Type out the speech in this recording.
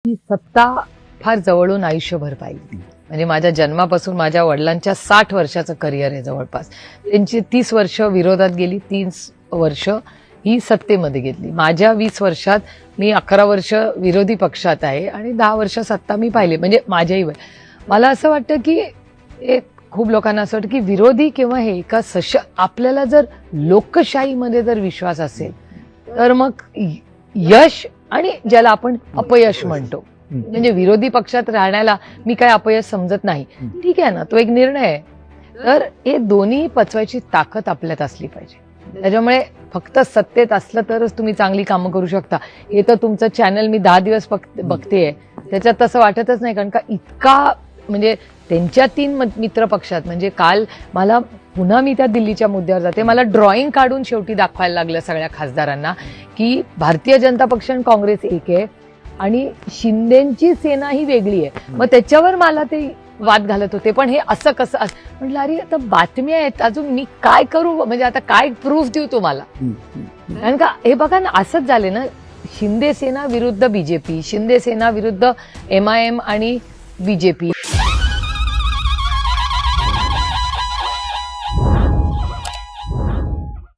ही सत्ता फार जवळून आयुष्यभर पाहिली. म्हणजे माझ्या जन्मापासून माझ्या वडिलांच्या 60 वर्षाचं करिअर आहे जवळपास. त्यांची 30 वर्ष विरोधात गेली, 30 वर्ष ही सत्तेमध्ये घेतली. माझ्या 20 वर्षात मी 11 वर्ष विरोधी पक्षात आहे आणि 10 वर्ष सत्ता मी पाहिली. म्हणजे माझ्याही वय. मला असं वाटतं की खूप लोकांना असं वाटतं की विरोधी किंवा हे का आपल्याला जर लोकशाहीमध्ये जर विश्वास असेल तर मग यश आणि ज्याला आपण अपयश म्हणतो, म्हणजे विरोधी पक्षात राहण्याला मी काय अपयश समजत नाही. ठीक आहे ना, तो एक निर्णय आहे. तर हे दोन्ही पचवायची ताकद आपल्यात असली पाहिजे. त्याच्यामुळे फक्त सत्तेत असलं तरच तुम्ही चांगली कामं करू शकता. हे तर तुमचं चॅनल मी 10 दिवस बघतेय, त्याच्यात तसं वाटतच नाही. कारण का इतका म्हणजे त्यांच्या 3 मित्र पक्षात, म्हणजे काल मला पुन्हा मी त्या दिल्लीच्या मुद्द्यावर जाते, मला ड्रॉइंग काढून शेवटी दाखवायला लागलं सगळ्या खासदारांना की भारतीय जनता पक्ष आणि काँग्रेस एक आहे आणि शिंदेची सेना ही वेगळी आहे. मग त्याच्यावर मला ते वाद घालत होते, पण हे असं कसं म्हटलं अरे आता बातम्या आहेत, अजून मी काय करू, म्हणजे आता काय प्रूफ देऊ तुम्हाला. कारण का हे बघा ना, असंच झाले ना, शिंदे सेना विरुद्ध बीजेपी, शिंदे सेना विरुद्ध MIM आणि बीजेपी.